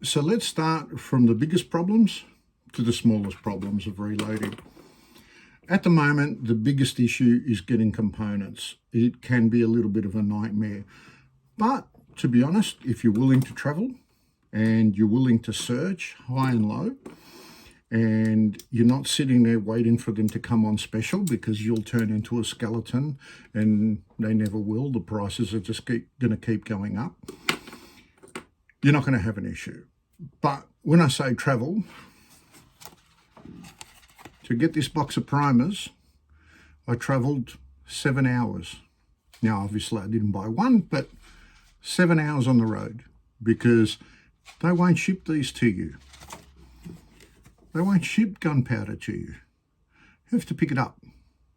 So let's start from the biggest problems to the smallest problems of reloading. At the moment, the biggest issue is getting components. It can be a little bit of a nightmare. But to be honest, if you're willing to travel and you're willing to search high and low, and you're not sitting there waiting for them to come on special, because you'll turn into a skeleton, and they never will. The prices are just going to keep going up. You're not going to have an issue. But when I say travel, to get this box of primers, I travelled 7 hours. Now, obviously, I didn't buy one, but 7 hours on the road, because they won't ship these to you. They won't ship gunpowder to you. You have to pick it up.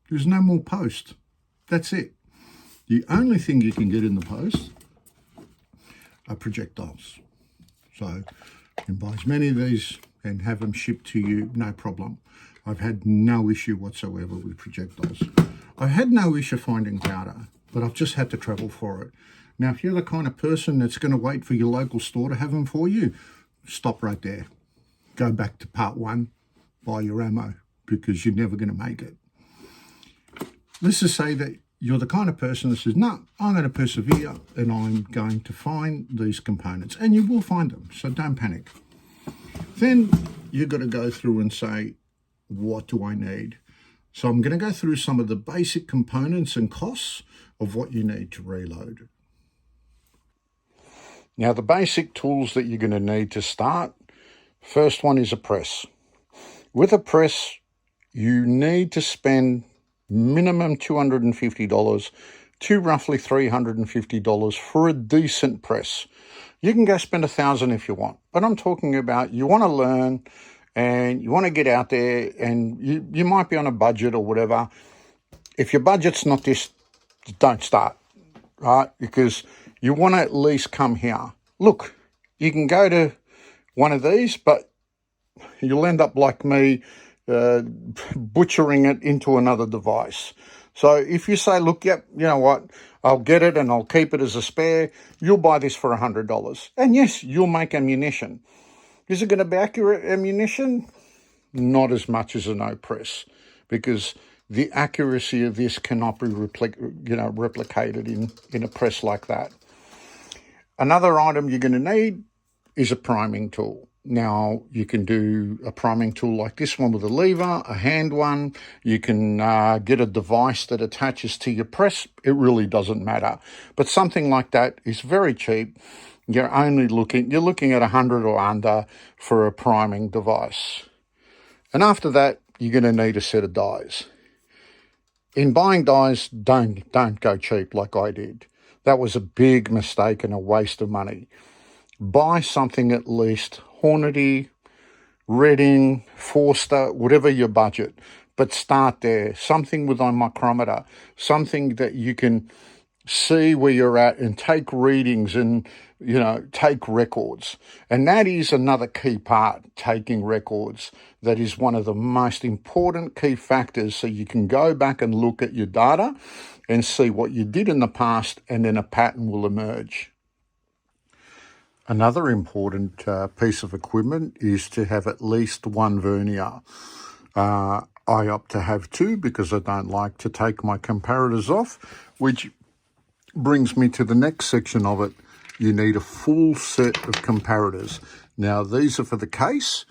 There's no more post. That's it. The only thing you can get in the post are projectiles. So you can buy as many of these and have them shipped to you, no problem. I've had no issue whatsoever with projectiles. I've had no issue finding powder, but I've just had to travel for it. Now, if you're the kind of person that's going to wait for your local store to have them for you, stop right there. Go back to part one, buy your ammo, because you're never going to make it. Let's just say that you're the kind of person that says, no, I'm going to persevere and I'm going to find these components. And you will find them, so don't panic. Then you've got to go through and say, what do I need? So I'm going to go through some of the basic components and costs of what you need to reload. Now, the basic tools that you're going to need to start, first one is a press. With a press, you need to spend minimum $250 to roughly $350 for a decent press. You can go spend $1,000 if you want, but I'm talking about you want to learn and you want to get out there, and you might be on a budget or whatever. If your budget's not this, don't start, right? Because you want to at least come here. Look, you can go to one of these, but you'll end up like me, butchering it into another device. So if you say, look, yep, you know what, I'll get it and I'll keep it as a spare, you'll buy this for $100. And yes, you'll make ammunition. Is it going to be accurate ammunition? Not as much as a no press, because the accuracy of this cannot be replicated in a press like that. Another item you're going to need is a priming tool. Now, you can do a priming tool like this one with a lever, a hand one. You can get a device that attaches to your press. It really doesn't matter. But something like that is very cheap. You're looking at 100 or under for a priming device. And after that, you're going to need a set of dies. In buying dies, don't go cheap like I did. That was a big mistake and a waste of money. Buy something at least Hornady, Redding, Forster, whatever your budget, but start there. Something with a micrometer, something that you can see where you're at and take readings and, take records. And that is another key part, taking records. That is one of the most important key factors, so you can go back and look at your data and see what you did in the past, and then a pattern will emerge. Another important piece of equipment is to have at least one vernier. I opt to have two because I don't like to take my comparators off, which brings me to the next section of it. You need a full set of comparators. Now, these are for the case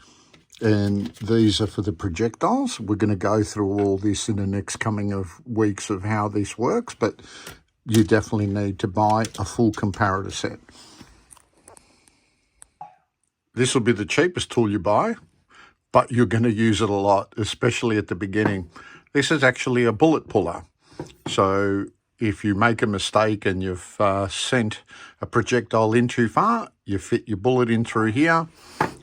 and these are for the projectiles. We're going to go through all this in the next coming of weeks of how this works, but you definitely need to buy a full comparator set. This will be the cheapest tool you buy, but you're going to use it a lot, especially at the beginning. This is actually a bullet puller. So if you make a mistake and you've sent a projectile in too far, you fit your bullet in through here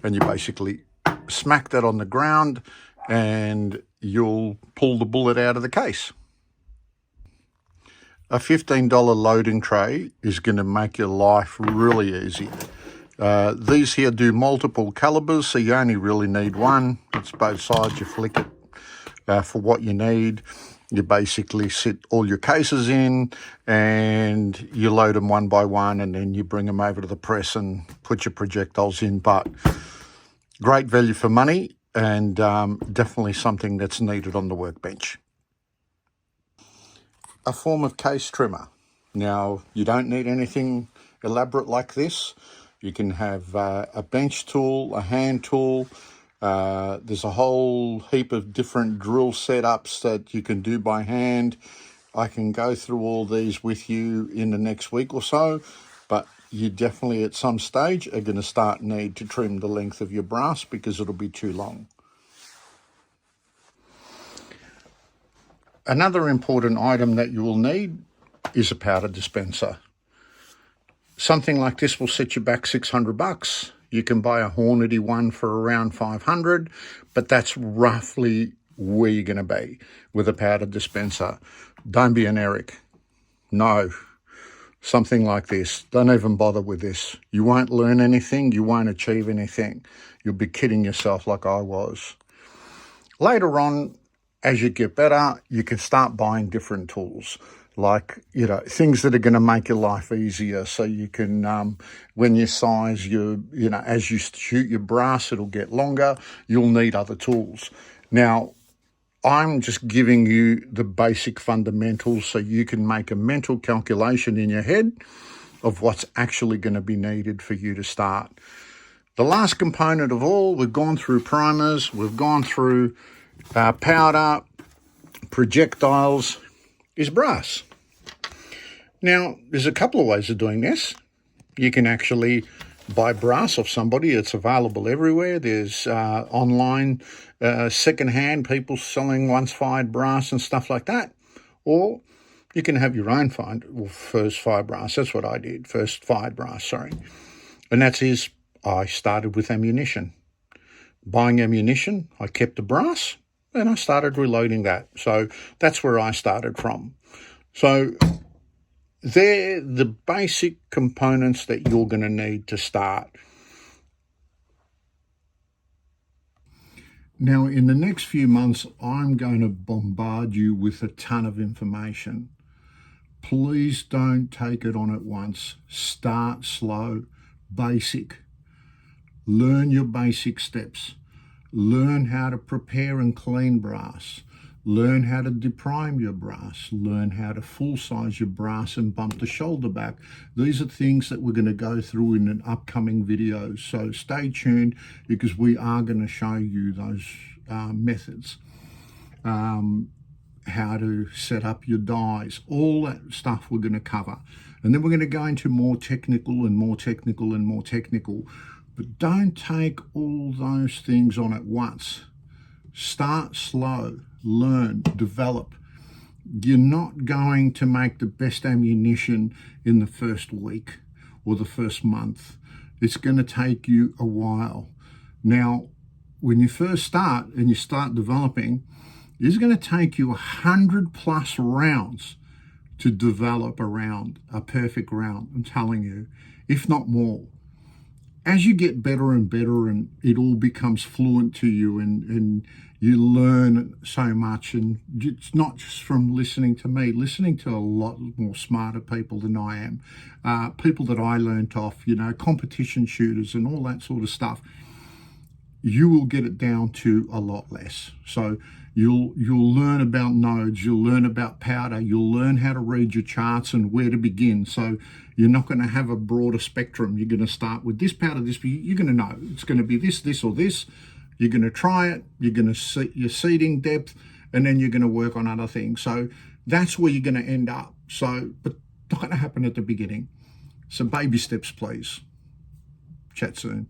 and you basically smack that on the ground and you'll pull the bullet out of the case. A $15 loading tray is going to make your life really easy. These here do multiple calibers, so you only really need one. It's both sides, you flick it for what you need. You basically sit all your cases in and you load them one by one, and then you bring them over to the press and put your projectiles in. But great value for money, and definitely something that's needed on the workbench. A form of case trimmer. Now, you don't need anything elaborate like this. You can have a bench tool, a hand tool. There's a whole heap of different drill setups that you can do by hand. I can go through all these with you in the next week or so, but you definitely at some stage are going to need to trim the length of your brass because it'll be too long. Another important item that you will need is a powder dispenser. Something like this will set you back $600. You can buy a Hornady one for around $500, but that's roughly where you're going to be with a powder dispenser. Don't be an Eric. No, something like this. Don't even bother with this. You won't learn anything. You won't achieve anything. You'll be kidding yourself like I was. Later on, as you get better, you can start buying different tools, like, things that are going to make your life easier. So you can, when you size as you shoot your brass, it'll get longer. You'll need other tools. Now, I'm just giving you the basic fundamentals so you can make a mental calculation in your head of what's actually going to be needed for you to start. The last component of all, we've gone through primers, we've gone through powder, projectiles, is brass. Now, there's a couple of ways of doing this. You can actually buy brass off somebody. It's available everywhere. There's online secondhand people selling once-fired brass and stuff like that. Or you can have your own first fire brass. That's what I did, first fired brass, sorry. And I started with ammunition. Buying ammunition, I kept the brass, and I started reloading that. So that's where I started from. So they're the basic components that you're going to need to start. Now, in the next few months, I'm going to bombard you with a ton of information. Please don't take it on at once. Start slow, basic. Learn your basic steps. Learn how to prepare and clean brass. Learn how to deprime your brass. Learn how to full size your brass and bump the shoulder back. These are things that we're going to go through in an upcoming video. So stay tuned, because we are going to show you those methods. How to set up your dies, all that stuff we're going to cover. And then we're going to go into more technical and more technical and more technical. But don't take all those things on at once. Start slow, learn, develop. You're not going to make the best ammunition in the first week or the first month. It's going to take you a while. Now, when you first start and you start developing, it's going to take you 100+ rounds to develop a perfect round, I'm telling you, if not more. As you get better and better and it all becomes fluent to you and you learn so much, and it's not just from listening to me, listening to a lot more smarter people than I am, people that I learnt off, competition shooters and all that sort of stuff, you will get it down to a lot less. So you'll learn about nodes, you'll learn about powder, you'll learn how to read your charts and where to begin. So you're not going to have a broader spectrum. You're going to start with this powder, this, you're going to know it's going to be this, this, or this. You're going to try it, you're going to see your seeding depth, and then you're going to work on other things. So that's where you're going to end up. So, but not going to happen at the beginning. So baby steps, please. Chat soon.